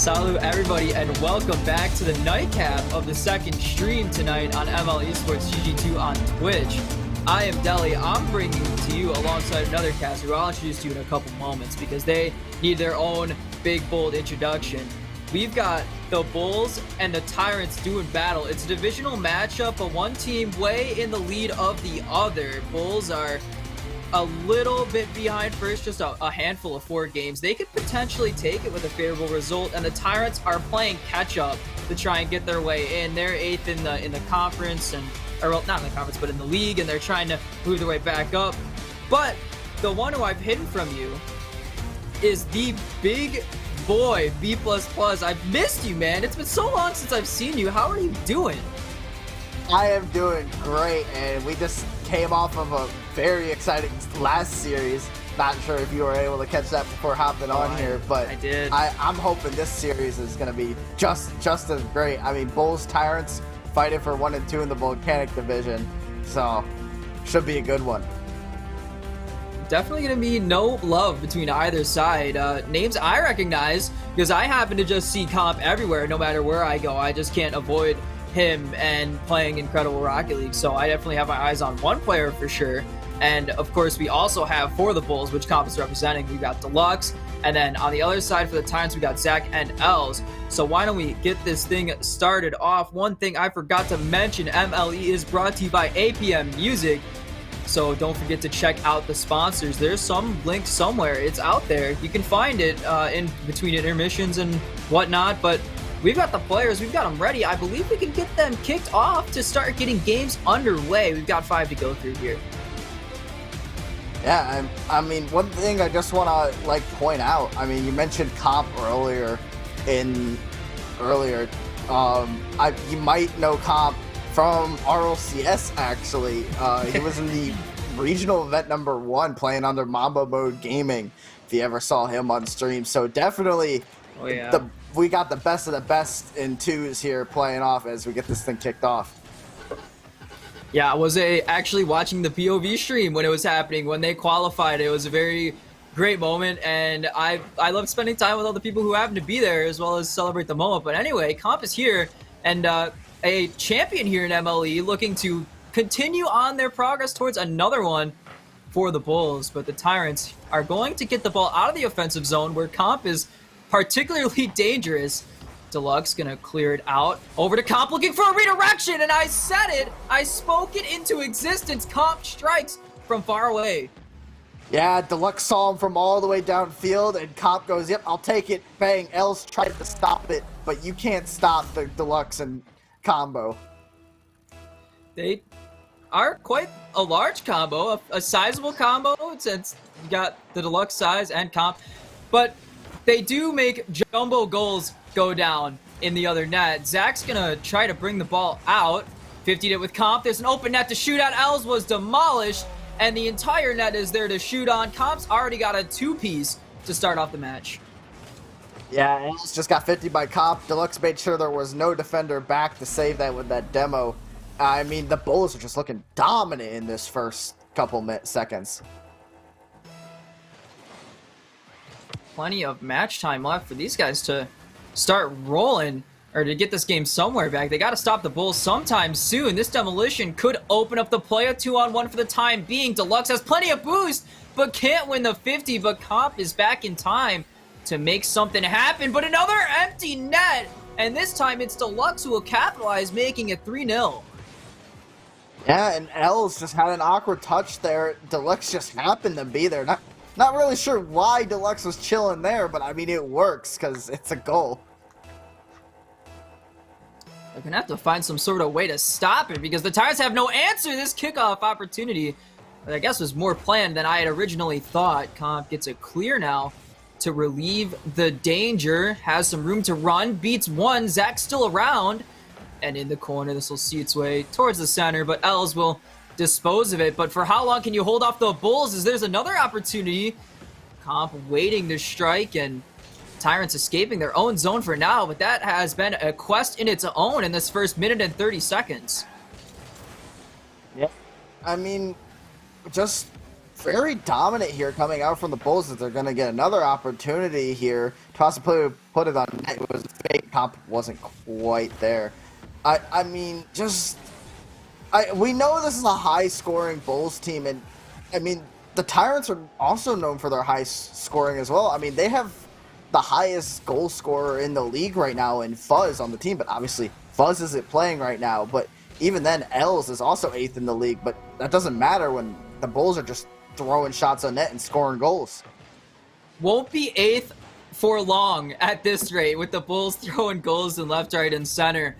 Salut everybody, and welcome back to the nightcap of the second stream tonight on MLE Esports GG2 on Twitch. I am Deli. I'm bringing to you alongside another caster who I'll introduce to you in a couple moments because they need their own big, bold introduction. We've got the Bulls and the Tyrants doing battle. It's a divisional matchup, but one team way in the lead of the other. Bulls are a little bit behind first, just a handful of 4 games. They could potentially take it with a favorable result, and the Tyrants are playing catch up to try and get their way in. They're 8th in the conference, or well, not in the conference, but in the league, and they're trying to move their way back up. But the one who I've hidden from you is the big boy, B++. I've missed you, man. It's been so long since I've seen you. How are you doing? I am doing great, and we just came off of a very exciting last series. Not sure if you were able to catch that before hopping on here, but I did. I'm hoping this series is going to be just as great. I mean, Bulls Tyrants fighting for 1 and 2 in the Volcanic division, so should be a good one. Definitely going to be no love between either side. Names I recognize because I happen to just see Comp everywhere, no matter where I go. I just can't avoid him and playing Incredible Rocket League, so I definitely have my eyes on one player for sure. And of course, we also have for the Bulls, which Comp is representing, we got Deluxe, and then on the other side for the Tyrants, we got Zach and Els. So why don't we get this thing started off? One thing I forgot to mention, MLE is brought to you by APM Music. So don't forget to check out the sponsors. There's some link somewhere. It's out there. You can find it in between intermissions and whatnot. But we've got the players. We've got them ready. I believe we can get them kicked off to start getting games underway. We've got 5 to go through here. Yeah, I mean, one thing I just want to point out. I mean, you mentioned Comp earlier. You might know Comp from RLCS, actually. He was in the regional event number 1 playing under Mambo Mode Gaming, if you ever saw him on stream. So definitely, we got the best of the best in 2s here playing off as we get this thing kicked off. Yeah, I was actually watching the POV stream when it was happening, when they qualified. It was a very great moment, and I love spending time with all the people who happen to be there as well as celebrate the moment. But anyway, Comp is here, and a champion here in MLE looking to continue on their progress towards another one for the Bulls. But the Tyrants are going to get the ball out of the offensive zone where Comp is particularly dangerous. Deluxe gonna clear it out. Over to Comp looking for a redirection, and I said it! I spoke it into existence. Comp strikes from far away. Yeah, Deluxe saw him from all the way downfield, and Comp goes, yep, I'll take it. Bang, Els tried to stop it, but you can't stop the Deluxe and combo. They are quite a large combo, a sizable combo, since you got the Deluxe size and Comp, but they do make jumbo goals go down in the other net. Zach's gonna try to bring the ball out. 50'd it with Comp. There's an open net to shoot at. Els was demolished, and the entire net is there to shoot on. Comp's already got a 2-piece to start off the match. Yeah, Els just got 50 by Comp. Deluxe made sure there was no defender back to save that with that demo. I mean, the Bulls are just looking dominant in this first couple seconds. Plenty of match time left for these guys to start rolling, or to get this game somewhere back. They got to stop the Bulls sometime soon. This demolition could open up the play, a 2-on-1 for the time being. Deluxe has plenty of boost, but can't win the 50, but Comp is back in time to make something happen. But another empty net, and this time it's Deluxe who will capitalize, making it 3-0. Yeah, and Els just had an awkward touch there. Deluxe just happened to be there. Not really sure why Deluxe was chilling there, but I mean, it works because it's a goal. They're going to have to find some sort of way to stop it because the Tyrants have no answer. This kickoff opportunity, I guess, was more planned than I had originally thought. Comp gets a clear now to relieve the danger. Has some room to run. Beats one. Zach's still around. And in the corner, this will see its way towards the center, but Els will dispose of it. But for how long can you hold off the Bulls, as there's another opportunity? Comp waiting to strike, and Tyrants escaping their own zone for now, but that has been a quest in its own in this first minute and 30 seconds. Yeah, I mean, just very dominant here coming out from the Bulls that they're going to get another opportunity here. Possibly put it on net. It was fake. Comp wasn't quite there. I mean, we know this is a high-scoring Bulls team, and I mean, the Tyrants are also known for their high scoring as well. I mean, they have the highest goal scorer in the league right now in Fuzz on the team, but obviously Fuzz isn't playing right now. But even then, Els is also 8th in the league, but that doesn't matter when the Bulls are just throwing shots on net and scoring goals. Won't be 8th for long at this rate with the Bulls throwing goals in left, right, and center.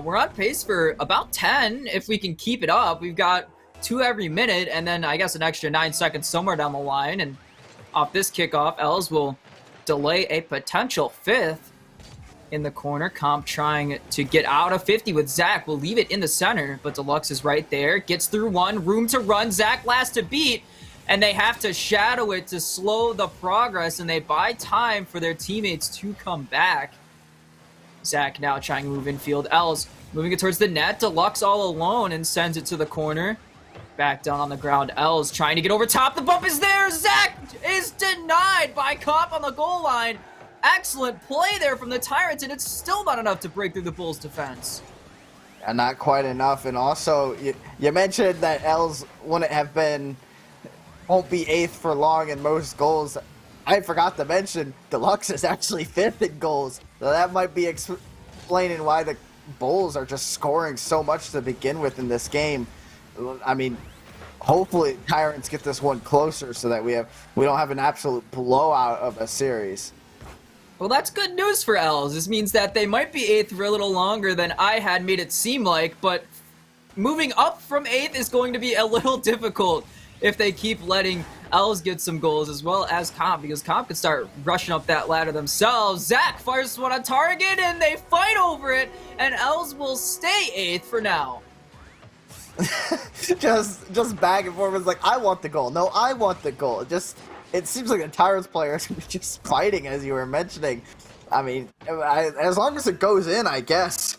We're on pace for about 10 if we can keep it up. We've got 2 every minute, and then I guess an extra 9 seconds somewhere down the line. And off this kickoff, Els will delay a potential 5th in the corner. Comp trying to get out of 50 with Zach. Will leave it in the center, but Deluxe is right there. Gets through one, room to run. Zach last to beat, and they have to shadow it to slow the progress, and they buy time for their teammates to come back. Zach now trying to move infield. Els moving it towards the net. Deluxe all alone and sends it to the corner. Back down on the ground. Els trying to get over top. The bump is there. Zach is denied by Comp on the goal line. Excellent play there from the Tyrants, and it's still not enough to break through the Bulls' defense. And not quite enough. And also, you mentioned that Els won't be 8th for long in most goals. I forgot to mention Deluxe is actually 5th in goals. So that might be explaining why the Bulls are just scoring so much to begin with in this game. I mean, hopefully Tyrants get this one closer so that we don't have an absolute blowout of a series. Well, that's good news for Els. This means that they might be 8th for a little longer than I had made it seem like, but moving up from 8th is going to be a little difficult if they keep letting Els get some goals, as well as Comp, because Comp could start rushing up that ladder themselves. Zach fires one on target, and they fight over it, and Els will stay 8th for now. just back and forth. It's like, I want the goal. No, I want the goal. It seems like the Tyrants players are just fighting, as you were mentioning. I mean, as long as it goes in, I guess.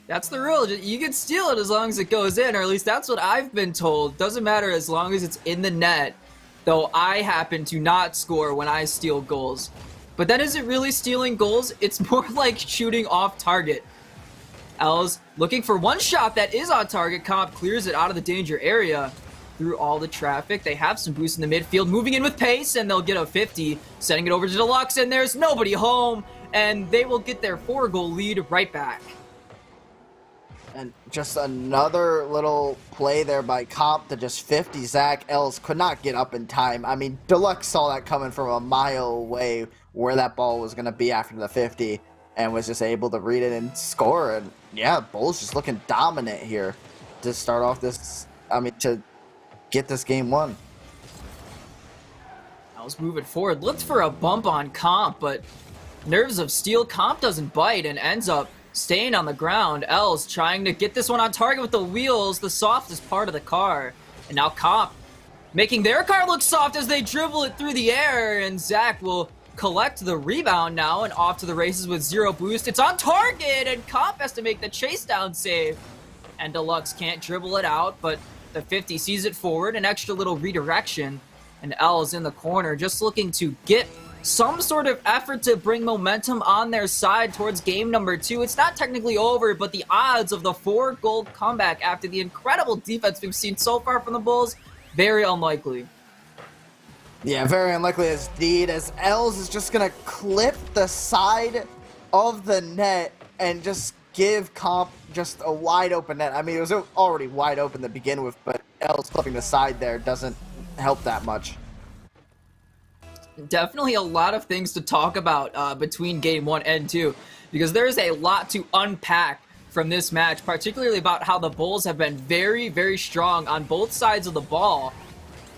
That's the rule. You can steal it as long as it goes in, or at least that's what I've been told. Doesn't matter as long as it's in the net, though I happen to not score when I steal goals. But then is it really stealing goals? It's more like shooting off target. Els looking for one shot that is on target. Comp clears it out of the danger area through all the traffic. They have some boost in the midfield, moving in with pace, and they'll get a 50, sending it over to Deluxe, and there's nobody home, and they will get their 4-goal lead right back. And just another little play there by Comp to just 50 Zach. Els could not get up in time. I mean, Deluxe saw that coming from a mile away where that ball was going to be after the 50 and was just able to read it and score. And yeah, Bulls just looking dominant here to start off this, to get this game won. Els moving forward, looked for a bump on Comp, but nerves of steel. Comp doesn't bite and ends up staying on the ground. Els trying to get this one on target with the wheels, the softest part of the car. And now Comp making their car look soft as they dribble it through the air, and Zach will collect the rebound now and off to the races with 0 boost. It's on target, and Comp has to make the chase down save. And Deluxe can't dribble it out, but the 50 sees it forward, an extra little redirection, and Els in the corner just looking to get some sort of effort to bring momentum on their side towards game number 2. It's not technically over, but the odds of the 4-goal comeback after the incredible defense we've seen so far from the Bulls, very unlikely. Yeah, very unlikely indeed, as Els is just going to clip the side of the net and just give Comp just a wide open net. I mean, it was already wide open to begin with, but Els clipping the side there doesn't help that much. Definitely a lot of things to talk about between game 1 and 2, because there's a lot to unpack from this match, particularly about how the Bulls have been very, very strong on both sides of the ball,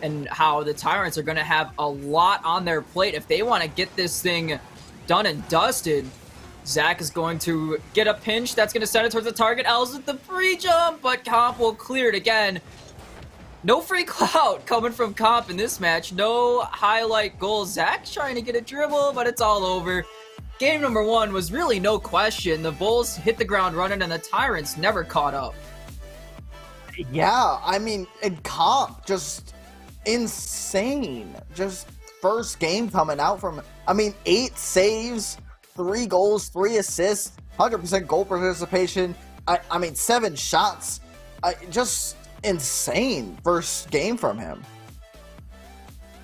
and how the Tyrants are going to have a lot on their plate if they want to get this thing done and dusted. Zach is going to get a pinch that's going to send it towards the target. Els with the free jump, but Comp will clear it again. No free clout coming from Comp in this match. No highlight goal. Zach's trying to get a dribble, but it's all over. Game number 1 was really no question. The Bulls hit the ground running, and the Tyrants never caught up. Yeah, I mean, and Comp just insane. Just first game coming out from, 8 saves, 3 goals, 3 assists, 100% goal participation. 7 shots. Just insane first game from him.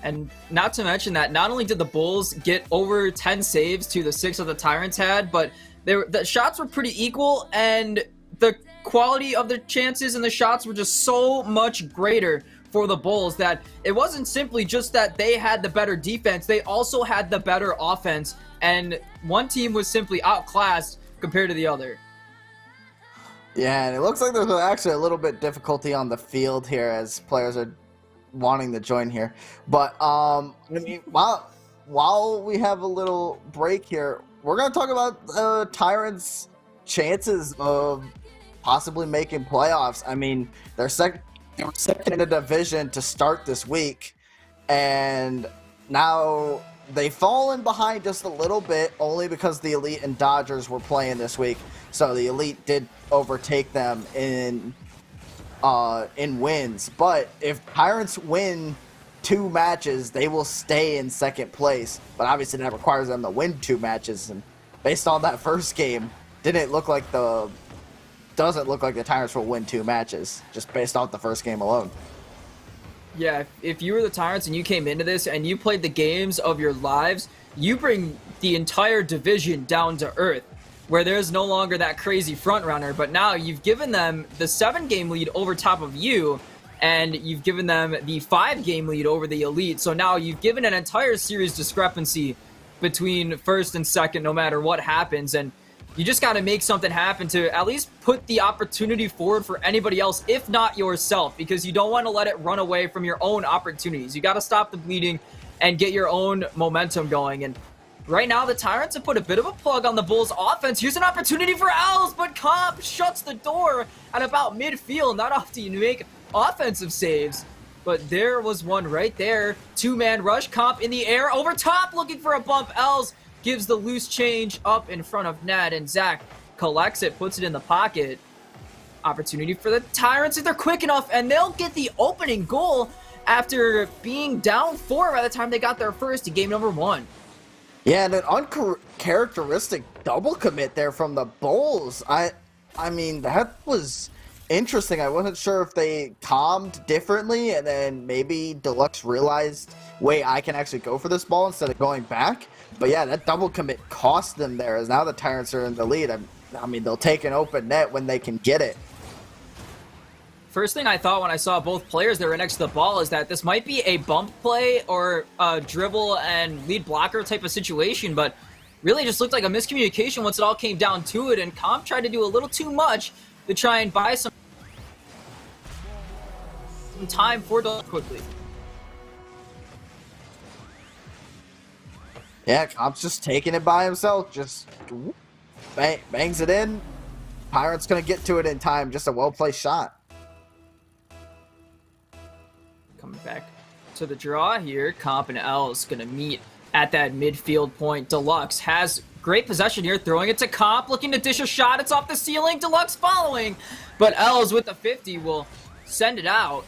And not to mention that not only did the Bulls get over 10 saves to the 6 that the Tyrants had, but the shots were pretty equal, and the quality of the chances and the shots were just so much greater for the Bulls that it wasn't simply just that they had the better defense, they also had the better offense, and one team was simply outclassed compared to the other. Yeah, and it looks like there's actually a little bit difficulty on the field here as players are wanting to join here. But while we have a little break here, we're going to talk about Tyrants' chances of possibly making playoffs. They were second in the division to start this week, and now they've fallen behind just a little bit only because the Elite and Dodgers were playing this week. So the Elite did overtake them in wins. But if Tyrants win 2 matches, they will stay in second place. But obviously that requires them to win 2 matches. And based on that first game, doesn't look like the Tyrants will win 2 matches just based off the first game alone. Yeah, if you were the Tyrants and you came into this and you played the games of your lives, you bring the entire division down to earth, where there's no longer that crazy front runner, but now you've given them the 7-game lead over top of you, and you've given them the 5-game lead over the Elite. So now you've given an entire series discrepancy between first and second no matter what happens, and you just got to make something happen to at least put the opportunity forward for anybody else, if not yourself, because you don't want to let it run away from your own opportunities. You got to stop the bleeding and get your own momentum going. And right now, the Tyrants have put a bit of a plug on the Bulls' offense. Here's an opportunity for Els, but Comp shuts the door at about midfield. Not often you make offensive saves, but there was one right there. 2-man rush, Comp in the air, over top, looking for a bump. Els gives the loose change up in front of net, and Zach collects it, puts it in the pocket. Opportunity for the Tyrants if they're quick enough, and they'll get the opening goal after being down 4 by the time they got their first in game number 1. Yeah, and an uncharacteristic double commit there from the Bulls. That was interesting. I wasn't sure if they calmed differently, and then maybe Deluxe realized, wait, I can actually go for this ball instead of going back. But yeah, that double commit cost them there, as now the Tyrants are in the lead. They'll take an open net when they can get it. First thing I thought when I saw both players that were next to the ball is that this might be a bump play or a dribble and lead blocker type of situation, but really just looked like a miscommunication once it all came down to it, and Comp tried to do a little too much to try and buy some time for Deluxe quickly. Yeah, Comp's just taking it by himself, just bangs it in. Pirates gonna get to it in time, just a well-placed shot. Coming back to the draw here, Comp and Els gonna meet at that midfield point. Deluxe has great possession here, throwing it to Comp, looking to dish a shot. It's off the ceiling, Deluxe following, but Els with the 50 will send it out.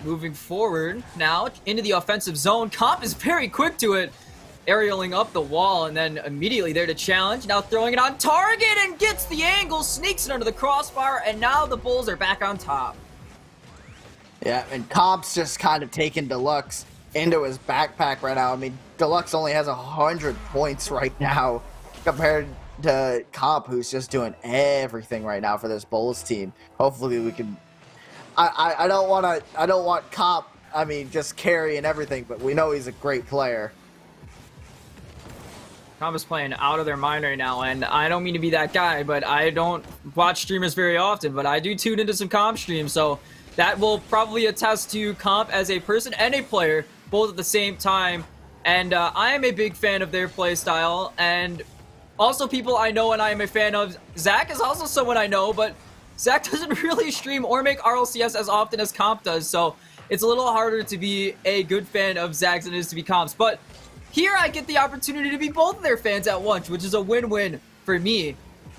Moving forward now into the offensive zone. Comp is very quick to it, aerialing up the wall, and then immediately there to challenge. Now throwing it on target and gets the angle, sneaks it under the crossbar, and now the Bulls are back on top. Yeah, and Comp's just kind of taking Deluxe into his backpack right now. Deluxe only has 100 points right now compared to Comp, who's just doing everything right now for this Bulls team. Hopefully we can... I don't want Comp, just carrying everything, but we know he's a great player. Comp is playing out of their mind right now, and I don't mean to be that guy, but I don't watch streamers very often, but I do tune into some Comp streams, so that will probably attest to Comp as a person and a player, both at the same time, and I am a big fan of their play style, and also people I know and I am a fan of. Zach is also someone I know, but Zach doesn't really stream or make RLCS as often as Comp does, so it's a little harder to be a good fan of Zach's than it is to be Comp's, but here I get the opportunity to be both of their fans at once, which is a win-win for me.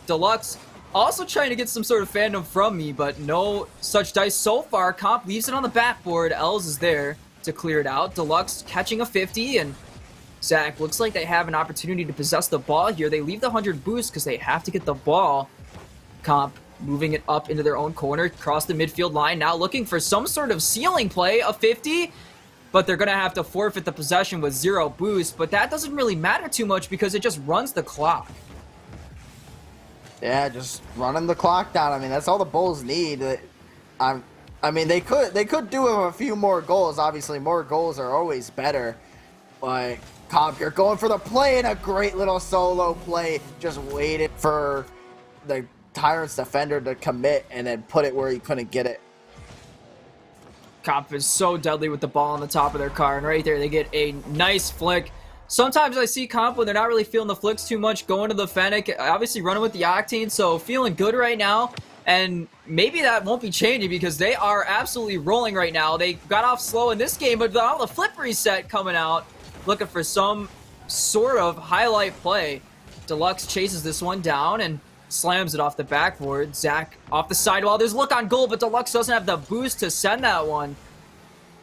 Deluxe also trying to get some sort of fandom from me, but no such dice so far. Comp leaves it on the backboard. Els is there. to clear it out. Deluxe catching a 50, and Zach, looks like they have an opportunity to possess the ball here. They leave the 100 boost because they have to get the ball. Comp moving it up into their own corner, across the midfield line, now looking for some sort of ceiling play, a 50, but they're going to have to forfeit the possession with 0 boost, but that doesn't really matter too much because it just runs the clock. Yeah, just running the clock down. I mean, that's all the Bulls need. I mean, they could do a few more goals. Obviously, more goals are always better. But Comp, you're going for the play, and a great little solo play. Just waited for the Tyrants defender to commit and then put it where he couldn't get it. Comp is so deadly with the ball on the top of their car, and right there they get a nice flick. Sometimes I see Comp when they're not really feeling the flicks too much, going to the Fennec, obviously running with the Octane, so feeling good right now. And maybe that won't be changing because they are absolutely rolling right now. They got off slow in this game, but now the flip reset coming out, looking for some sort of highlight play. Deluxe chases this one down and slams it off the backboard. Zach off the sidewall. There's a look on goal, but Deluxe doesn't have the boost to send that one.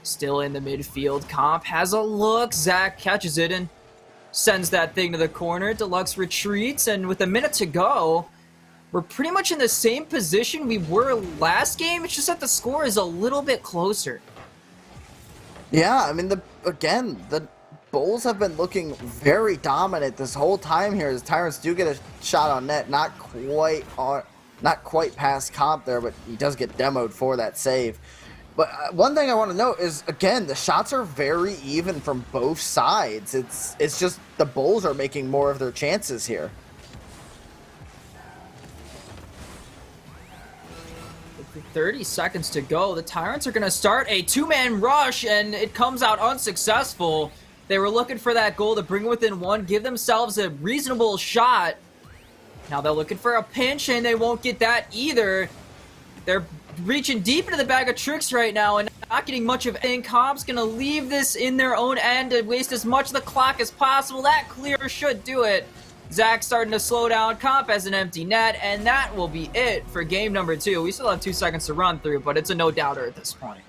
Still in the midfield. Comp has a look. Zach catches it and sends that thing to the corner. Deluxe retreats, and with a minute to go, we're pretty much in the same position we were last game. It's just that the score is a little bit closer. Yeah, I mean, the Bulls have been looking very dominant this whole time here. As Tyrants do get a shot on net, not quite past Comp there, but he does get demoed for that save. But one thing I want to note is, again, the shots are very even from both sides. It's just the Bulls are making more of their chances here. With 30 seconds to go, the Tyrants are going to start a two-man rush, and it comes out unsuccessful. They were looking for that goal to bring within one, give themselves a reasonable shot. Now they're looking for a pinch, and they won't get that either. They're reaching deep into the bag of tricks right now and not getting much of anything. Comp's going to leave this in their own end and waste as much of the clock as possible. That clear should do it. Zach starting to slow down. Comp has an empty net, and that will be it for game number 2. We still have 2 seconds to run through, but it's a no-doubter at this point.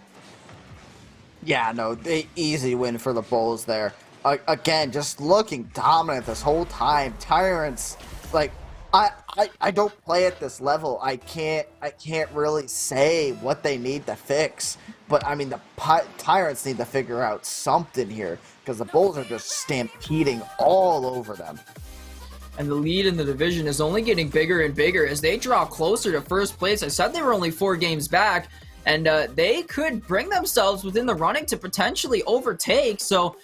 Yeah, no, easy win for the Bulls there. Again, just looking dominant this whole time. Tyrants, like, I don't play at this level. I can't really say what they need to fix. But I mean, the Tyrants need to figure out something here because the Bulls are just stampeding all over them. And the lead in the division is only getting bigger and bigger as they draw closer to first place. I said they were only 4 games back, and they could bring themselves within the running to potentially overtake. So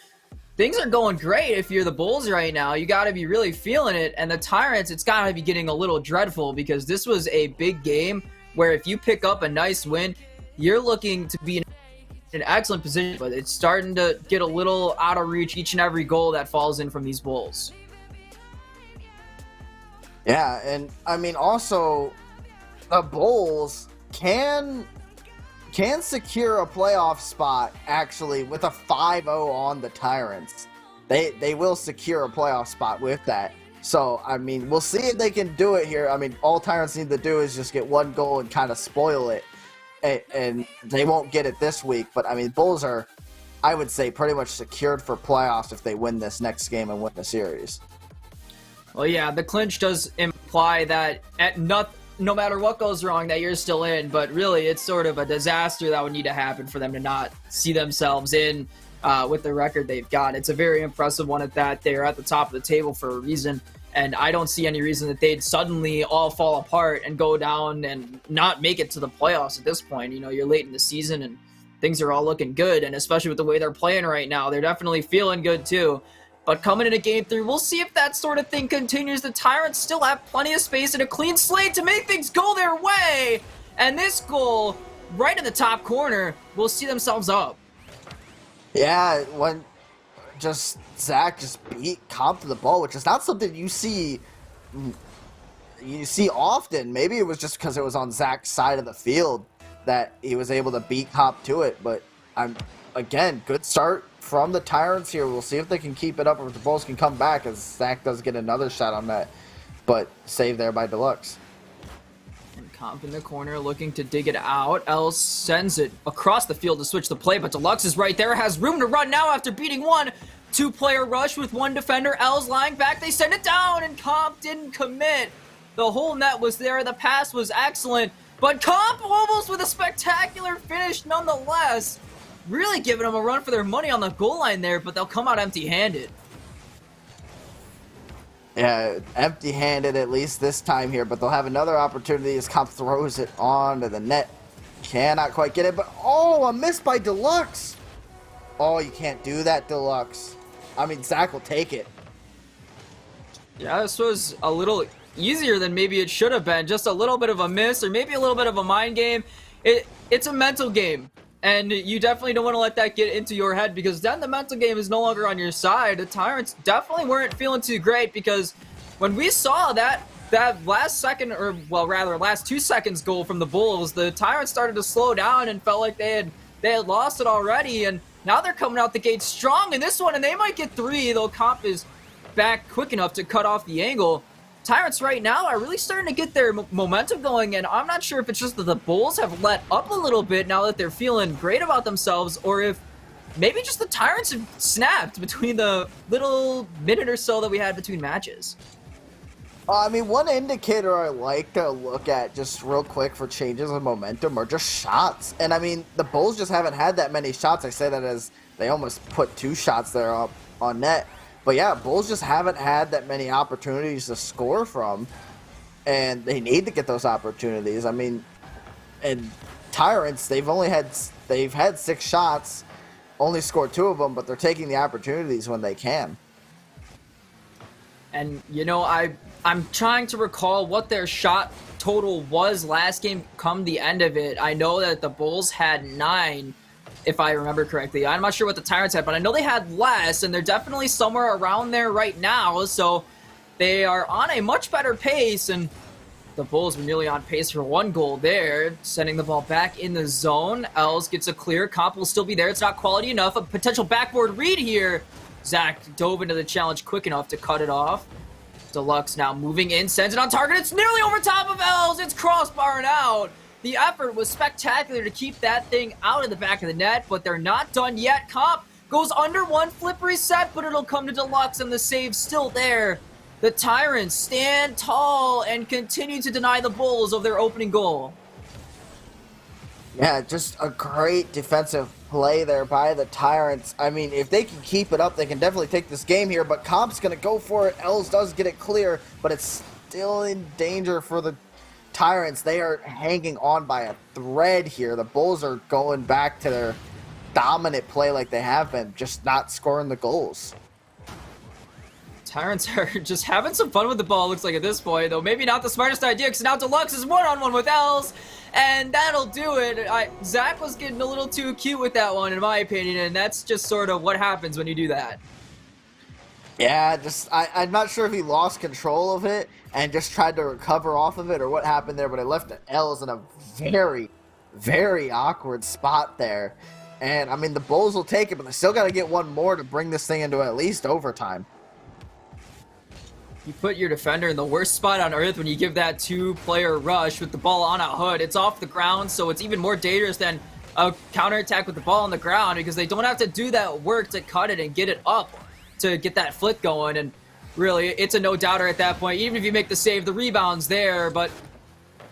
things are going great if you're the Bulls right now. You got to be really feeling it. And the Tyrants, it's got to be getting a little dreadful because this was a big game where if you pick up a nice win, you're looking to be in an excellent position. But it's starting to get a little out of reach each and every goal that falls in from these Bulls. Yeah, and I mean, also, the Bulls can secure a playoff spot, actually, with a 5-0 on the Tyrants. They will secure a playoff spot with that. So, I mean, we'll see if they can do it here. I mean, all Tyrants need to do is just get 1 goal and kind of spoil it. And they won't get it this week. But, I mean, Bulls are, I would say, pretty much secured for playoffs if they win this next game and win the series. Well, yeah, the clinch does imply that no matter what goes wrong, that you're still in, but really it's sort of a disaster that would need to happen for them to not see themselves in with the record they've got. It's a very impressive one at that. They're at the top of the table for a reason, and I don't see any reason that they'd suddenly all fall apart and go down and not make it to the playoffs at this point. You know, you're late in the season and things are all looking good, and especially with the way they're playing right now, they're definitely feeling good too. But coming into game 3, we'll see if that sort of thing continues. The Tyrants still have plenty of space and a clean slate to make things go their way. And this goal, right in the top corner, will see themselves up. Yeah, when Zach just beat Comp to the ball, which is not something you see often. Maybe it was just because it was on Zach's side of the field that he was able to beat Comp to it. But again, good start from the Tyrants here. We'll see if they can keep it up or if the Bulls can come back as Zach does get another shot on that. But saved there by Deluxe. Comp in the corner looking to dig it out. Els sends it across the field to switch the play, but Deluxe is right there, has room to run now after beating one. Two-player rush with one defender. Els lying back, they send it down, and Comp didn't commit. The whole net was there, the pass was excellent, but Comp almost with a spectacular finish nonetheless. Really giving them a run for their money on the goal line there, but they'll come out empty-handed. Yeah, empty-handed at least this time here, but they'll have another opportunity as Comp throws it onto the net. Cannot quite get it, but oh, a miss by Deluxe. Oh, you can't do that, Deluxe. I mean, Zach will take it. Yeah, this was a little easier than maybe it should have been. Just a little bit of a miss, or maybe a little bit of a mind game. It's a mental game. And you definitely don't want to let that get into your head, because then the mental game is no longer on your side. The Tyrants definitely weren't feeling too great, because when we saw that last second, or well, rather last 2 seconds goal from the Bulls, the Tyrants started to slow down and felt like they had lost it already. And now they're coming out the gate strong in this one, and they might get 3, though Comp is back quick enough to cut off the angle. Tyrants right now are really starting to get their momentum going, and I'm not sure if it's just that the Bulls have let up a little bit now that they're feeling great about themselves, or if maybe just the Tyrants have snapped between the little minute or so that we had between matches. I mean, one indicator I like to look at just real quick for changes of momentum are just shots. And I mean, the Bulls just haven't had that many shots. I say that as they almost put 2 shots there up on net. But yeah, Bulls just haven't had that many opportunities to score from, and they need to get those opportunities. I mean, and Tyrants, they've had 6 shots, only scored 2 of them, but they're taking the opportunities when they can. And you know, I'm trying to recall what their shot total was last game come the end of it. I know that the Bulls had 9. If I remember correctly. I'm not sure what the Tyrants had, but I know they had less, and they're definitely somewhere around there right now, so they are on a much better pace, and the Bulls were nearly on pace for 1 goal there, sending the ball back in the zone. Els gets a clear. Comp will still be there. It's not quality enough. A potential backboard read here. Zach dove into the challenge quick enough to cut it off. Deluxe now moving in, sends it on target. It's nearly over top of Els. It's crossbarred out. The effort was spectacular to keep that thing out of the back of the net, but they're not done yet. Comp goes under 1, flip reset, but it'll come to Deluxe, and the save's still there. The Tyrants stand tall and continue to deny the Bulls of their opening goal. Yeah, just a great defensive play there by the Tyrants. I mean, if they can keep it up, they can definitely take this game here, but Comp's going to go for it. Els does get it clear, but it's still in danger for the Tyrants. They are hanging on by a thread here. The Bulls are going back to their dominant play like they have been, just not scoring the goals. Tyrants are just having some fun with the ball, looks like, at this point, though maybe not the smartest idea, because now Deluxe is one-on-one with Els, and that'll do it. Zach was getting a little too cute with that one, in my opinion, and that's just sort of what happens when you do that. Yeah, I'm not sure if he lost control of it and just tried to recover off of it or what happened there, but it left Els in a very, very awkward spot there. And, I mean, the Bulls will take it, but they still got to get 1 more to bring this thing into at least overtime. You put your defender in the worst spot on earth when you give that 2-player rush with the ball on a hood. It's off the ground, so it's even more dangerous than a counterattack with the ball on the ground, because they don't have to do that work to cut it and get it up to get that flick going. And really, it's a no-doubter at that point. Even if you make the save, the rebound's there, but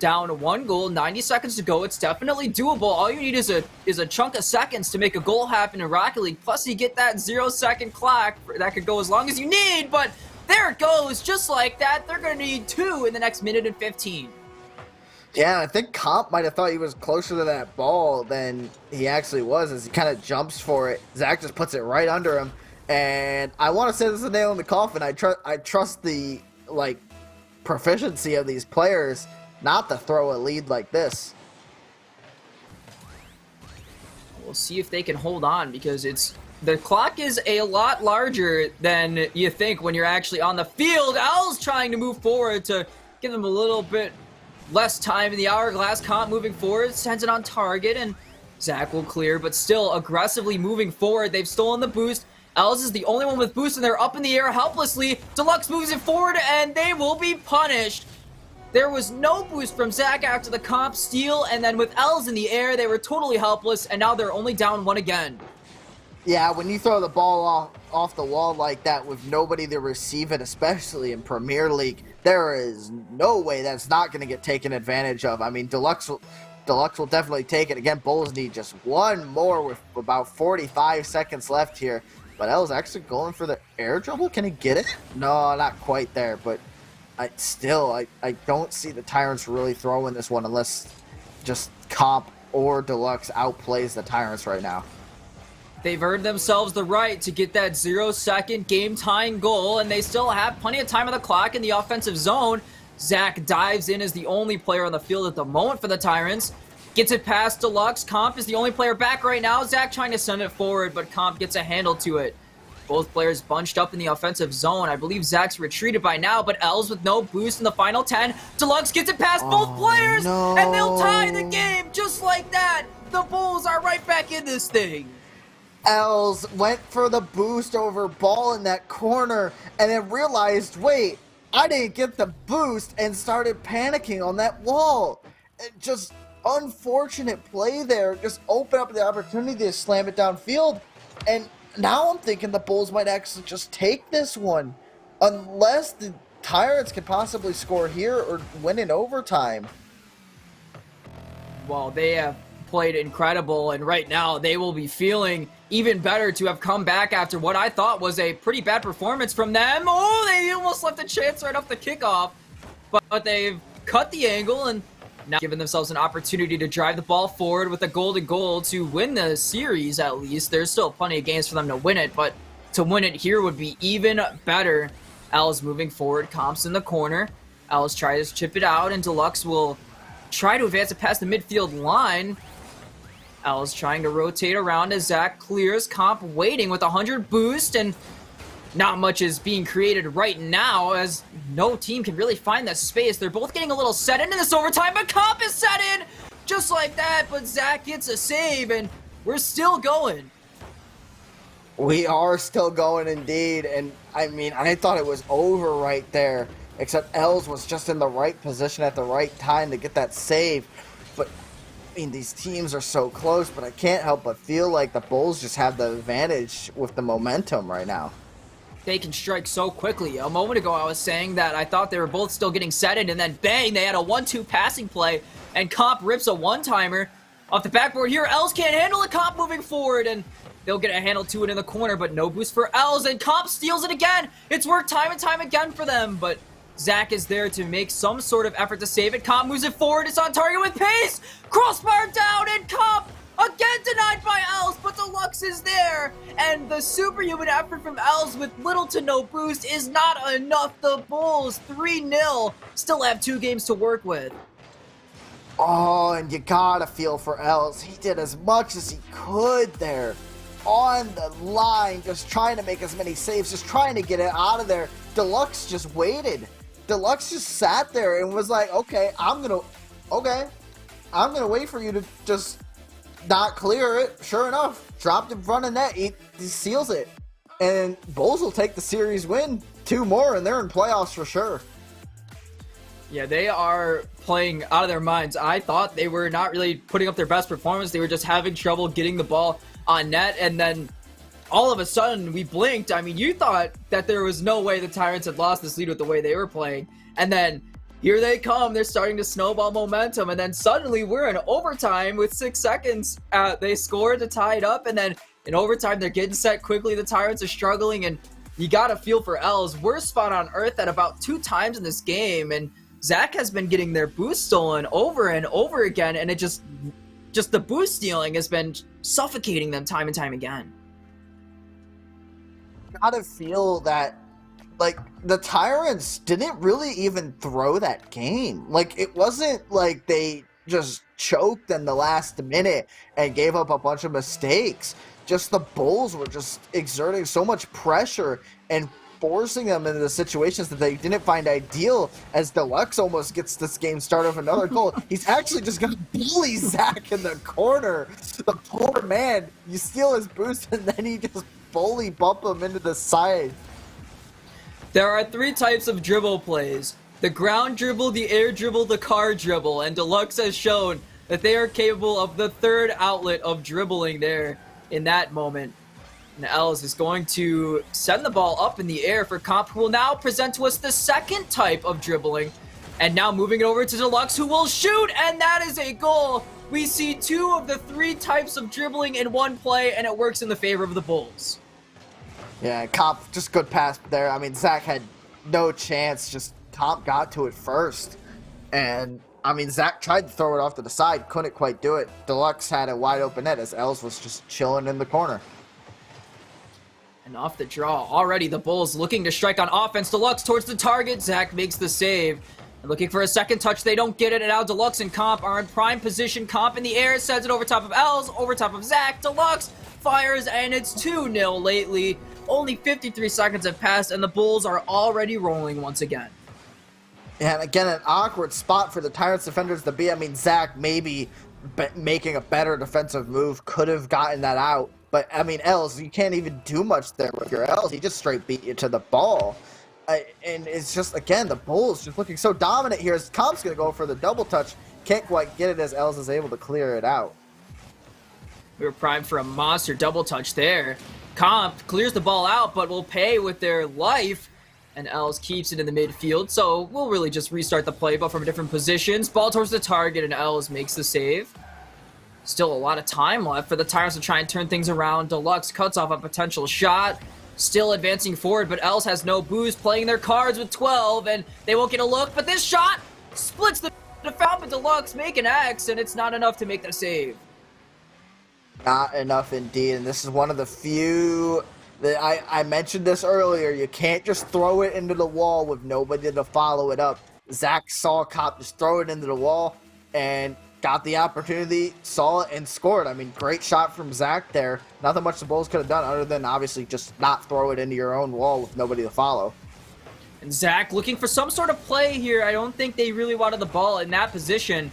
down to 1 goal, 90 seconds to go. It's definitely doable. All you need is a chunk of seconds to make a goal happen in Rocket League. Plus, you get that 0-second clock that could go as long as you need, but there it goes, just like that. They're going to need 2 in the next minute and 15. Yeah, I think Comp might have thought he was closer to that ball than he actually was, as he kind of jumps for it. Zach just puts it right under him. And I want to say this is a nail in the coffin. I trust the proficiency of these players not to throw a lead like this. We'll see if they can hold on, because the clock is a lot larger than you think when you're actually on the field. Els trying to move forward to give them a little bit less time in the hourglass. Comp moving forward, sends it on target, and Zach will clear, but still aggressively moving forward. They've stolen the boost. Els is the only one with boost, and they're up in the air helplessly. Deluxe moves it forward, and they will be punished. There was no boost from Zach after the comp steal, and then with L's in the air, they were totally helpless, and now they're only down 1 again. Yeah, when you throw the ball off the wall like that with nobody to receive it, especially in Premier League, there is no way that's not going to get taken advantage of. I mean, Deluxe will definitely take it. Again, Bulls need just one more with about 45 seconds left here. But L's actually going for the air dribble. Can he get it? No, not quite there, but I don't see the Tyrants really throwing this one unless just Comp or Deluxe outplays the Tyrants right now. They've earned themselves the right to get that 0-second game-tying goal, and they still have plenty of time on the clock in the offensive zone. Zach dives in as the only player on the field at the moment for the Tyrants. Gets it past Deluxe. Comp is the only player back right now. Zach trying to send it forward, but Comp gets a handle to it. Both players bunched up in the offensive zone. I believe Zach's retreated by now, but L's with no boost in the final 10. Deluxe gets it past both players, no. and they'll tie the game just like that. The Bulls are right back in this thing. Els went for the boost over ball in that corner and then realized, wait, I didn't get the boost, and started panicking on that wall. Just unfortunate play there. Just open up the opportunity to slam it downfield. And now I'm thinking the Bulls might actually just take this one. Unless the Tyrants can possibly score here or win in overtime. Well, they have played incredible, and right now they will be feeling even better to have come back after what I thought was a pretty bad performance from them. Oh, they almost left a chance right off the kickoff, but they've cut the angle and now given themselves an opportunity to drive the ball forward with a golden goal to win the series. At least there's still plenty of games for them to win it, but to win it here would be even better. Al's moving forward, Comp's in the corner. Al's tries to chip it out, and Deluxe will try to advance it past the midfield line. Al's trying to rotate around as Zach clears. Comp waiting with 100 boost, and not much is being created right now as no team can really find that space. They're both getting a little set into this overtime, but Comp is set in just like that, but Zach gets a save, and we're still going. We are still going indeed, and I mean, I thought it was over right there, except Els was just in the right position at the right time to get that save. But I mean, these teams are so close, but I can't help but feel like the Bulls just have the advantage with the momentum right now. They can strike so quickly. A moment ago, I was saying that I thought they were both still getting set in, and then bang, they had a 1-2 passing play, and Comp rips a one-timer off the backboard here. Els can't handle it. Comp moving forward, and they'll get a handle to it in the corner, but no boost for Els, and Comp steals it again. It's worked time and time again for them, but Zach is there to make some sort of effort to save it. Comp moves it forward. It's on target with pace. Crossbar down, and Comp again denied by Els, but Deluxe is there. And the superhuman effort from Els with little to no boost is not enough. The Bulls, 3-0, still have 2 games to work with. Oh, and you gotta feel for Els. He did as much as he could there. On the line, just trying to make as many saves, just trying to get it out of there. Deluxe just waited. Deluxe just sat there and was like, okay, I'm gonna wait for you to just not clear it. Sure enough, dropped in front of net. He seals it. And Bulls will take the series win. 2 more, and they're in playoffs for sure. Yeah, they are playing out of their minds. I thought they were not really putting up their best performance. They were just having trouble getting the ball on net, and then all of a sudden we blinked. I mean, you thought that there was no way the Tyrants had lost this lead with the way they were playing, and then here they come. They're starting to snowball momentum, and then suddenly we're in overtime with 6 seconds. They score to tie it up, and then in overtime they're getting set quickly. The Tyrants are struggling, and you gotta feel for Els. Worst spot on earth at about 2 times in this game, and Zach has been getting their boost stolen over and over again, and it just the boost stealing has been suffocating them time and time again. Gotta feel that, like, the Tyrants didn't really even throw that game. Like, it wasn't like they just choked in the last minute and gave up a bunch of mistakes. Just the Bulls were just exerting so much pressure and forcing them into the situations that they didn't find ideal, as Deluxe almost gets this game started with another goal. He's actually just going to bully Zach in the corner. The poor man, you steal his boost and then he just bully bump him into the side. There are 3 types of dribble plays. The ground dribble, the air dribble, the car dribble, and Deluxe has shown that they are capable of the third outlet of dribbling there in that moment. And Els is going to send the ball up in the air for Comp, who will now present to us the second type of dribbling. And now moving it over to Deluxe, who will shoot, and that is a goal. We see 2 of the 3 types of dribbling in one play, and it works in the favor of the Bulls. Yeah, Comp, just good pass there. I mean, Zach had no chance, just Comp got to it first. And, I mean, Zach tried to throw it off to the side, couldn't quite do it. Deluxe had a wide open net as Els was just chilling in the corner. And off the draw, already the Bulls looking to strike on offense. Deluxe towards the target, Zach makes the save. And looking for a second touch, they don't get it, and now Deluxe and Comp are in prime position. Comp in the air, sends it over top of Els, over top of Zach. Deluxe fires, and it's 2-0 lately. Only 53 seconds have passed, and the Bulls are already rolling once again. And again, an awkward spot for the Tyrants defenders to be. I mean, Zach maybe making a better defensive move could have gotten that out. But, I mean, Els, you can't even do much there with your Els. He just straight beat you to the ball. And it's just, again, the Bulls just looking so dominant here as Comp's going to go for the double touch. Can't quite get it as Els is able to clear it out. We were primed for a monster double touch there. Comp clears the ball out, but will pay with their life. And Els keeps it in the midfield, so we'll really just restart the play, but from different positions. Ball towards the target, and Els makes the save. Still a lot of time left for the Tyrants to try and turn things around. Deluxe cuts off a potential shot. Still advancing forward, but Els has no boost, playing their cards with 12, and they won't get a look, but this shot splits the defense, but Deluxe make an X, and it's not enough to make the save. Not enough indeed, and this is one of the few that I mentioned this earlier. You can't just throw it into the wall with nobody to follow it up. Zach saw Cop just throw it into the wall and got the opportunity, saw it, and scored. I mean, great shot from Zach there. Nothing much the Bulls could have done other than obviously just not throw it into your own wall with nobody to follow. And Zach looking for some sort of play here. I don't think they really wanted the ball in that position.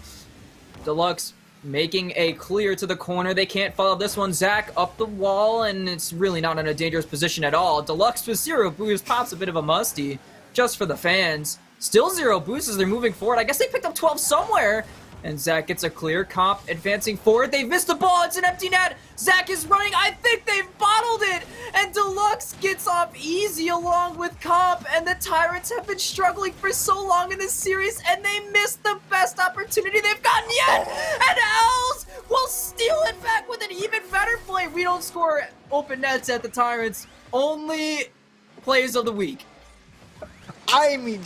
Deluxe making a clear to the corner. They can't follow this one. Zach up the wall, and it's really not in a dangerous position at all. Deluxe with 0 boost pops a bit of a musty just for the fans. Still 0 boost as they're moving forward. I guess they picked up 12 somewhere. And Zach gets a clear. Comp advancing forward. They missed the ball. It's an empty net. Zach is running. I think they've bottled it. And Deluxe gets off easy along with Comp. And the Tyrants have been struggling for so long in this series. And they missed the best opportunity they've gotten yet. And Els will steal it back with an even better play. We don't score open nets at the Tyrants. Only plays of the week. I mean,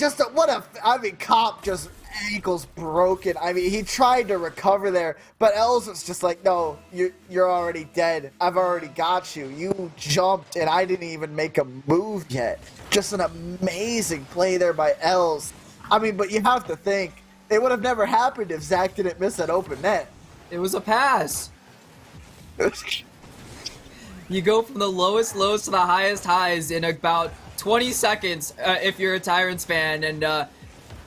Comp just ankles broken. I mean, he tried to recover there, but Els was just like, no, you're already dead. I've already got you. You jumped, and I didn't even make a move yet. Just an amazing play there by Els. I mean, but you have to think, it would have never happened if Zach didn't miss that open net. It was a pass. You go from the lowest lows to the highest highs in about 20 seconds if you're a Tyrants fan, and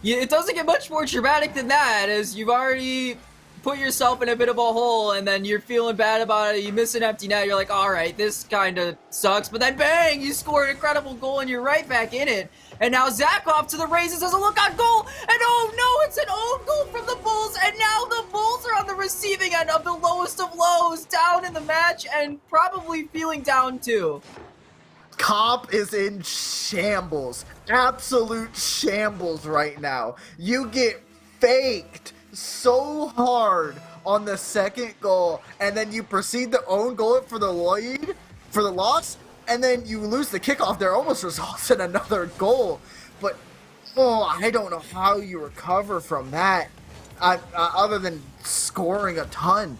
it doesn't get much more dramatic than that, as you've already put yourself in a bit of a hole, and then you're feeling bad about it. You miss an empty net. You're like, all right, this kind of sucks. But then, bang, you score an incredible goal, and you're right back in it. And now Zach off to the races as a look-on goal. And oh, no, it's an own goal from the Bulls. And now the Bulls are on the receiving end of the lowest of lows, down in the match, and probably feeling down, too. Comp is in shambles. Absolute shambles right now. You get faked so hard on the second goal, and then you proceed to own goal it for the lead, for the loss, and then you lose the kickoff there. Almost results in another goal. But, I don't know how you recover from that, other than scoring a ton.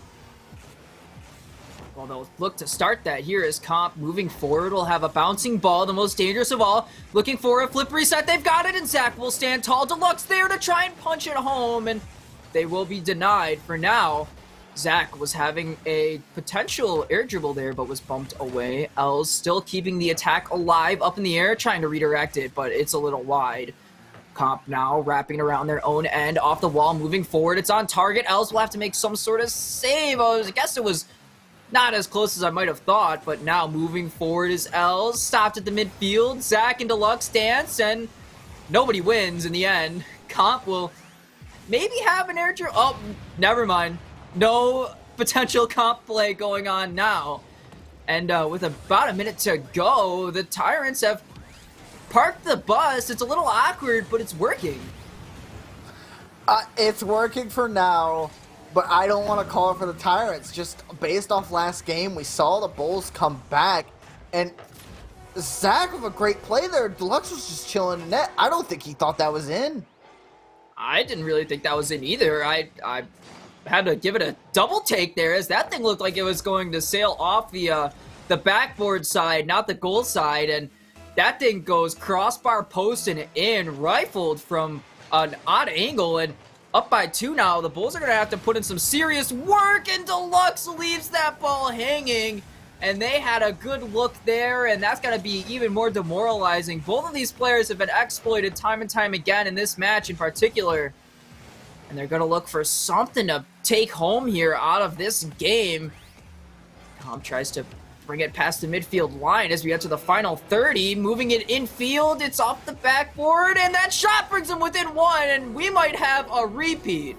Well, they'll look to start that. Here is Comp moving forward. Will have a bouncing ball, the most dangerous of all. Looking for a flip reset. They've got it, and Zach will stand tall. Deluxe there to try and punch it home, and they will be denied for now. Zach was having a potential air dribble there, but was bumped away. Els still keeping the attack alive up in the air, trying to redirect it, but it's a little wide. Comp now wrapping around their own end, off the wall, moving forward. It's on target. Els will have to make some sort of save. I guess it was not as close as I might have thought, but now moving forward is Els. Stopped at the midfield. Zach and Deluxe dance, and nobody wins in the end. Comp will maybe have an air drill. Oh, never mind. No potential comp play going on now. And with about a minute to go, the Tyrants have parked the bus. It's a little awkward, but it's working. It's working for now, but I don't want to call it for the Tyrants. Just based off last game, we saw the Bulls come back, and Zach with a great play there. Deluxe was just chilling in net. I don't think he thought that was in. I didn't really think that was in either. I had to give it a double take there, as that thing looked like it was going to sail off the backboard side, not the goal side, and that thing goes crossbar post and in, rifled from an odd angle, and up by 2 now. The Bulls are going to have to put in some serious work, and Deluxe leaves that ball hanging, and they had a good look there, and that's going to be even more demoralizing. Both of these players have been exploited time and time again in this match in particular, and they're going to look for something to take home here out of this game. Tom tries to bring it past the midfield line as we get to the final 30. Moving it infield, it's off the backboard, and that shot brings him within 1, and we might have a repeat.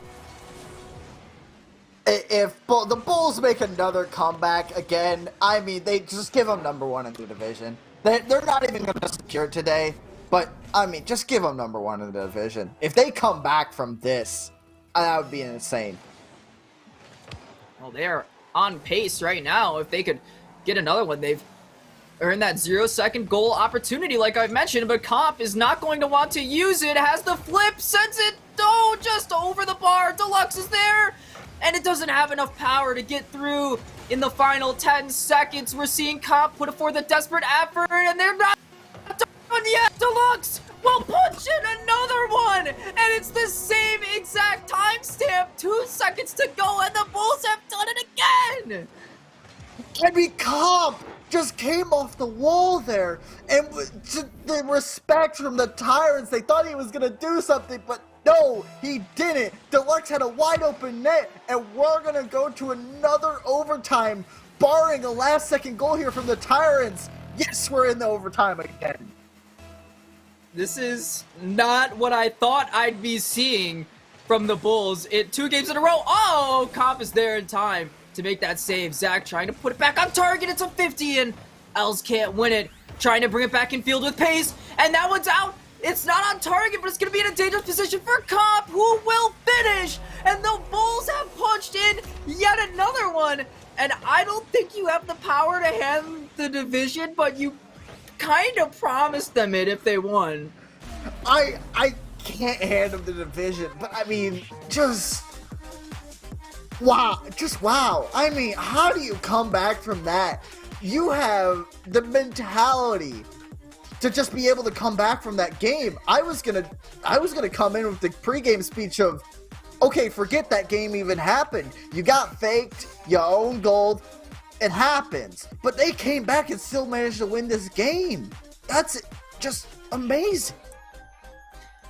If the Bulls make another comeback again, I mean, they just give them number 1 in the division. They're not even going to secure it today, but, I mean, just give them number 1 in the division. If they come back from this, that would be insane. Well, they're on pace right now. If they could get another one, they've earned that 0-second goal opportunity, like I've mentioned, but Comp is not going to want to use it. Has the flip, sends it, just over the bar. Deluxe is there, and it doesn't have enough power to get through in the final 10 seconds. We're seeing Comp put forth a desperate effort, and they're not done yet. Deluxe will punch in another one, and it's the same exact timestamp. 2 seconds to go, and the Bulls have done it again. I mean, Comp just came off the wall there, and the respect from the Tyrants, they thought he was going to do something, but no, he didn't. Deluxe had a wide open net, and we're going to go to another overtime, barring a last-second goal here from the Tyrants. Yes, we're in the overtime again. This is not what I thought I'd be seeing from the Bulls. 2 games in a row. Oh, Comp is there in time to make that save. Zach trying to put it back on target. It's a 50, and Els can't win it. Trying to bring it back in field with pace, and that one's out. It's not on target, but it's going to be in a dangerous position for Comp, who will finish. And the Bulls have punched in yet another one. And I don't think you have the power to hand the division, but you kind of promised them it if they won. I can't hand them the division, but I mean, just wow. I mean, how do you come back from that? You have the mentality to just be able to come back from that game. I was gonna come in with the pregame speech of, okay, forget that game even happened. You got faked, you own gold, it happens. But they came back and still managed to win this game. That's just amazing.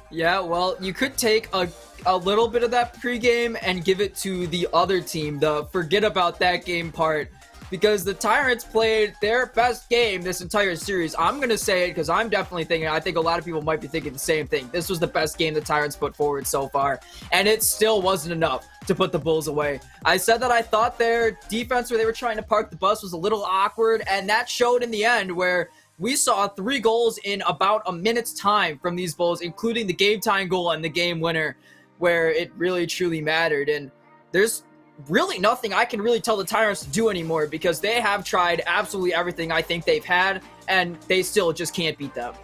Yeah, well, you could take a little bit of that pregame and give it to the other team, the forget about that game part, because the Tyrants played their best game this entire series. I'm going to say it because I'm definitely thinking, I think a lot of people might be thinking the same thing. This was the best game the Tyrants put forward so far, and it still wasn't enough to put the Bulls away. I said that I thought their defense where they were trying to park the bus was a little awkward, and that showed in the end where we saw 3 goals in about a minute's time from these Bulls, including the game-tying goal and the game winner, where it really truly mattered. And there's really nothing I can really tell the Tyrants to do anymore, because they have tried absolutely everything I think they've had, and they still just can't beat them.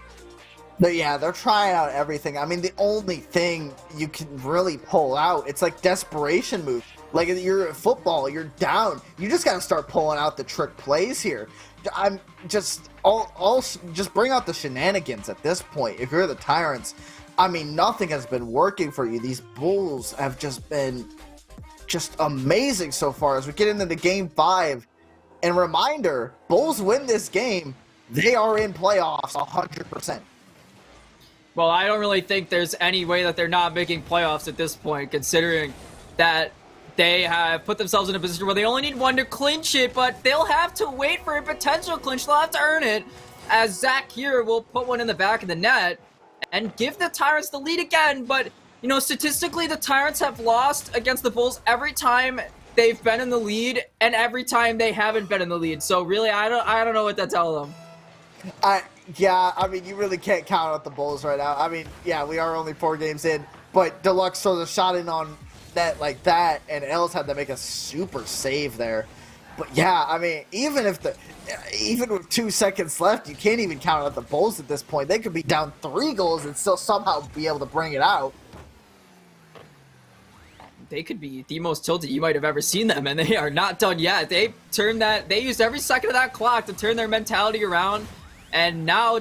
But yeah, they're trying out everything. I mean, the only thing you can really pull out, it's like desperation move. Like, you're at football, you're down. You just got to start pulling out the trick plays here. I'm just just bring out the shenanigans at this point. If you're the Tyrants, I mean, nothing has been working for you. These Bulls have just been amazing so far as we get into the game 5. And reminder, Bulls win this game, they are in playoffs 100%. Well, I don't really think there's any way that they're not making playoffs at this point, considering that they have put themselves in a position where they only need 1 to clinch it, but they'll have to wait for a potential clinch. They'll have to earn it, as Zach here will put one in the back of the net. and give the Tyrants the lead again. But, you know, statistically, the Tyrants have lost against the Bulls every time they've been in the lead and every time they haven't been in the lead. So really, I don't know what to tell them. Yeah, I mean, you really can't count out the Bulls right now. I mean, yeah, we are only 4 games in, but Deluxe throws a shot in on net like that, and Els had to make a super save there. But yeah, I mean, even with 2 seconds left, you can't even count out the Bulls at this point. They could be down 3 goals and still somehow be able to bring it out. They could be the most tilted you might have ever seen them, and they are not done yet. They used every second of that clock to turn their mentality around. And now,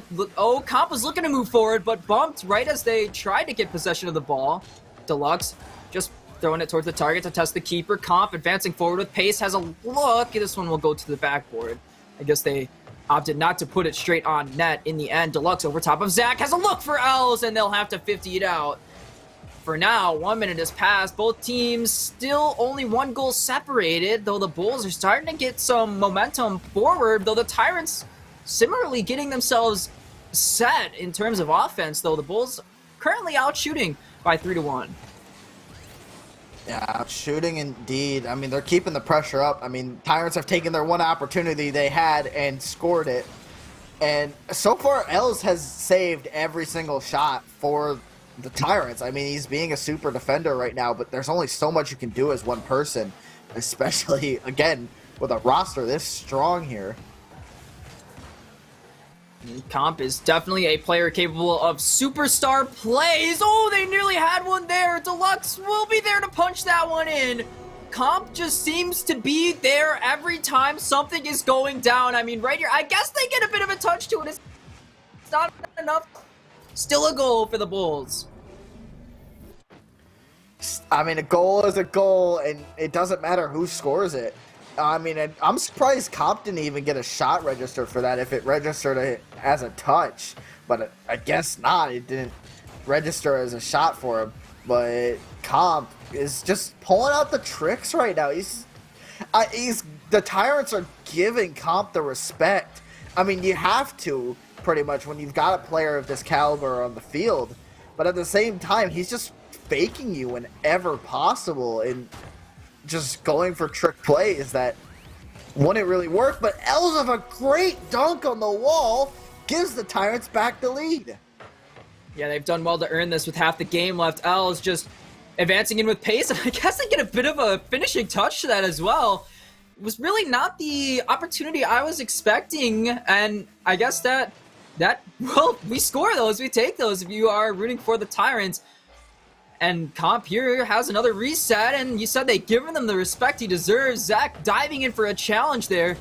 Comp was looking to move forward, but bumped right as they tried to get possession of the ball. Deluxe just throwing it towards the target to test the keeper. Comp advancing forward with pace, has a look. This one will go to the backboard. I guess they opted not to put it straight on net in the end. Deluxe over top of Zach has a look for Els, and they'll have to 50 it out. For now, 1 minute has passed. Both teams still only 1 goal separated, though the Bulls are starting to get some momentum forward, though the Tyrants similarly getting themselves set in terms of offense, though the Bulls currently out shooting by 3-1. Yeah, shooting indeed. I mean, they're keeping the pressure up. I mean, Tyrants have taken their one opportunity they had and scored it. And so far, Els has saved every single shot for the Tyrants. I mean, he's being a super defender right now, but there's only so much you can do as one person, especially, again, with a roster this strong here. Comp is definitely a player capable of superstar plays. Oh, they nearly had one there. Deluxe will be there to punch that one in. Comp just seems to be there every time something is going down. I mean, right here, I guess they get a bit of a touch to it. It's not enough. Still a goal for the Bulls. I mean, a goal is a goal, and it doesn't matter who scores it. I mean, I'm surprised Comp didn't even get a shot registered for that if it registered as a touch. But I guess not. It didn't register as a shot for him. But Comp is just pulling out the tricks right now. The Tyrants are giving Comp the respect. I mean, you have to, pretty much, when you've got a player of this caliber on the field. But at the same time, he's just faking you whenever possible and just going for trick plays that wouldn't really work. But Els of a great dunk on the wall gives the Tyrants back the lead. Yeah, they've done well to earn this with half the game left. Els just advancing in with pace, and I guess they get a bit of a finishing touch to that as well. It was really not the opportunity I was expecting, and I guess that well, we score those, we take those if you are rooting for the Tyrants. And Comp here has another reset, and you said they've given them the respect he deserves. Zach diving in for a challenge there.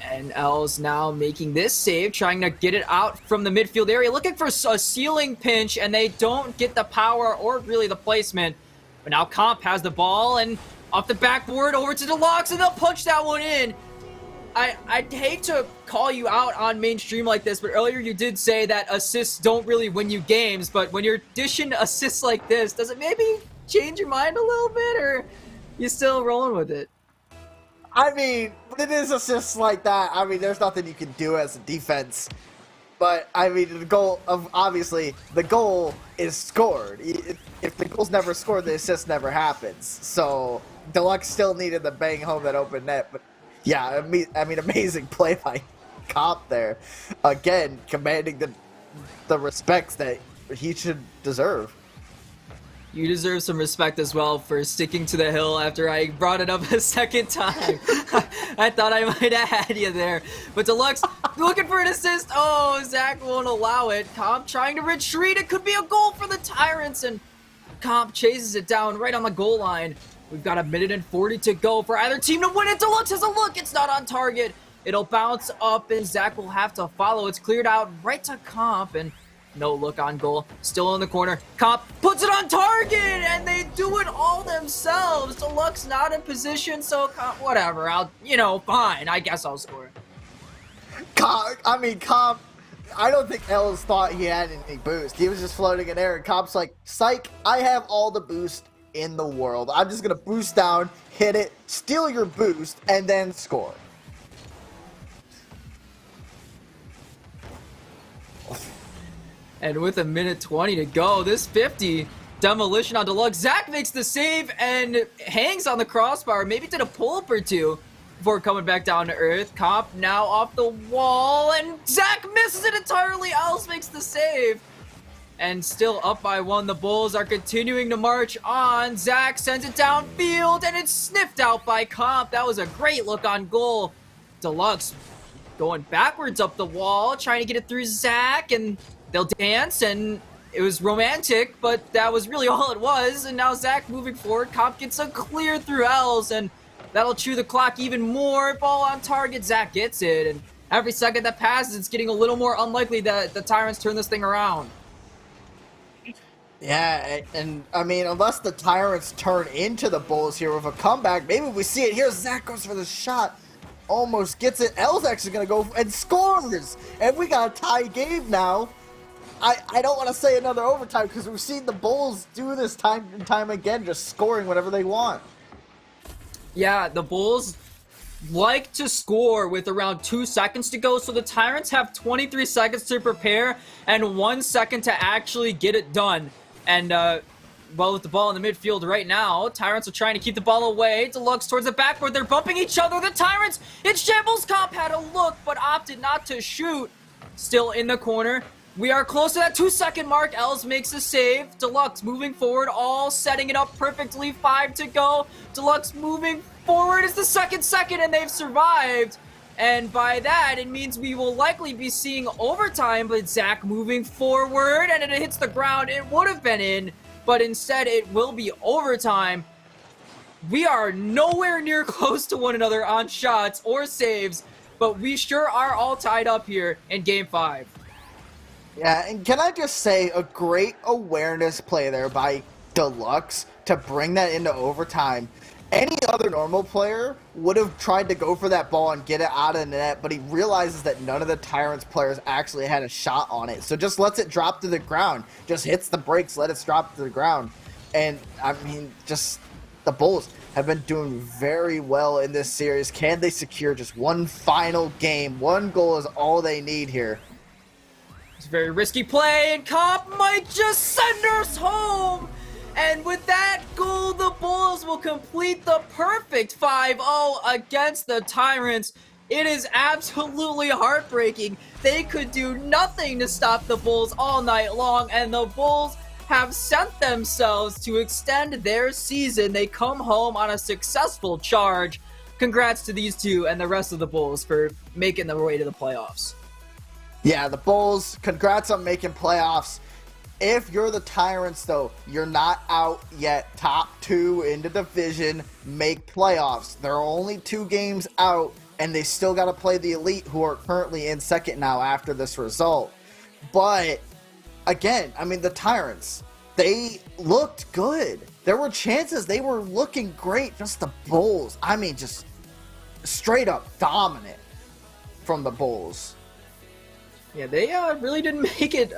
And Els now making this save, trying to get it out from the midfield area, looking for a ceiling pinch, and they don't get the power or really the placement. But now Comp has the ball, and off the backboard over to Deluxe, and they'll punch that one in. I'd hate to call you out on mainstream like this, but earlier you did say that assists don't really win you games, but when you're dishing assists like this, does it maybe change your mind a little bit, or you still rolling with it? I mean, when it is assists like that, I mean, there's nothing you can do as a defense. But, I mean, obviously, the goal is scored. If the goal's never scored, the assist never happens. So, Deluxe still needed to bang home that open net, but yeah, I mean, amazing play by Comp there. Again, commanding the respects that he should deserve. You deserve some respect as well for sticking to the hill after I brought it up a second time. I thought I might have had you there. But Deluxe looking for an assist. Oh, Zach won't allow it. Comp trying to retreat. It could be a goal for the Tyrants, and Comp chases it down right on the goal line. We've got 1 minute and 40 to go for either team to win it. Deluxe has a look. It's not on target. It'll bounce up, and Zach will have to follow. It's cleared out right to Comp, and no look on goal. Still in the corner. Comp puts it on target, and they do it all themselves. Deluxe not in position, so Comp, whatever. Fine. I guess I'll score. Comp, I don't think Els thought he had any boost. He was just floating in air, and Comp's like, psych, I have all the boost in the world. I'm just gonna boost down, hit it, steal your boost, and then score. And with a minute 20 to go, this 50 demolition on Deluxe. Zach makes the save and hangs on the crossbar. Maybe did a pull-up or two before coming back down to earth. Comp now off the wall, and Zach misses it entirely. Els makes the save. And still up by 1. The Bulls are continuing to march on. Zach sends it downfield, and it's sniffed out by Comp. That was a great look on goal. Deluxe going backwards up the wall, trying to get it through Zach, and they'll dance, and it was romantic, but that was really all it was. And now Zach moving forward. Comp gets a clear through Els, and that'll chew the clock even more. Ball on target. Zach gets it, and every second that passes, it's getting a little more unlikely that the Tyrants turn this thing around. Yeah, and I mean, unless the Tyrants turn into the Bulls here with a comeback, maybe we see it here. Zach goes for the shot, almost gets it. Els actually going to go and scores, and we got a tie game now. I don't want to say another overtime because we've seen the Bulls do this time and time again, just scoring whatever they want. Yeah, the Bulls like to score with around 2 seconds to go, so the Tyrants have 23 seconds to prepare and 1 second to actually get it done. And, well, with the ball in the midfield right now, Tyrants are trying to keep the ball away. Deluxe towards the backboard. They're bumping each other. The Tyrants, it's shambles. Comp had a look, but opted not to shoot. Still in the corner. We are close to that 2-second mark. Els makes a save. Deluxe moving forward, all setting it up perfectly. 5 to go. Deluxe moving forward. It's the second, and they've survived. And by that, it means we will likely be seeing overtime, but Zach moving forward, and it hits the ground. It would have been in, but instead it will be overtime. We are nowhere near close to one another on shots or saves, but we sure are all tied up here in Game 5. Yeah, and can I just say, a great awareness play there by Deluxe to bring that into overtime. Any other normal player would have tried to go for that ball and get it out of the net, but he realizes that none of the Tyrants players actually had a shot on it. So just lets it drop to the ground. Just hits the brakes, let it drop to the ground. And, I mean, just the Bulls have been doing very well in this series. Can they secure just one final game? One goal is all they need here. It's a very risky play, and Comp might just send us home. And with that goal, the Bulls will complete the perfect 5-0 against the Tyrants. It is absolutely heartbreaking. They could do nothing to stop the Bulls all night long, and the Bulls have sent themselves to extend their season. They come home on a successful charge. Congrats to these two and the rest of the Bulls for making their way to the playoffs. Yeah, the Bulls, congrats on making playoffs. If you're the Tyrants, though, you're not out yet. Top 2 in the division, make playoffs. There are only 2 games out, and they still got to play the Elite, who are currently in second now after this result. But, again, I mean, the Tyrants, they looked good. There were chances. They were looking great. Just the Bulls. I mean, just straight up dominant from the Bulls. Yeah, they really didn't make it...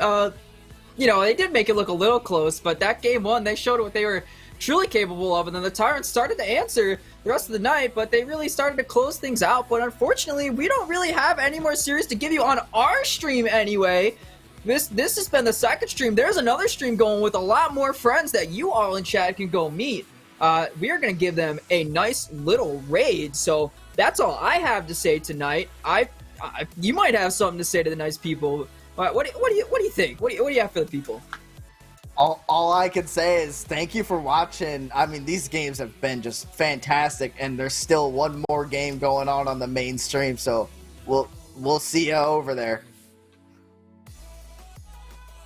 they did make it look a little close, but that game 1, they showed what they were truly capable of, and then the Tyrants started to answer the rest of the night, but they really started to close things out. But unfortunately, we don't really have any more series to give you on our stream anyway. This has been the second stream. There's another stream going with a lot more friends that you all in chat can go meet. We are going to give them a nice little raid, so that's all I have to say tonight. You might have something to say to the nice people. What do you think? What do you have for the people? All I can say is thank you for watching. I mean, these games have been just fantastic, and there's still one more game going on the main stream, so we'll see you over there.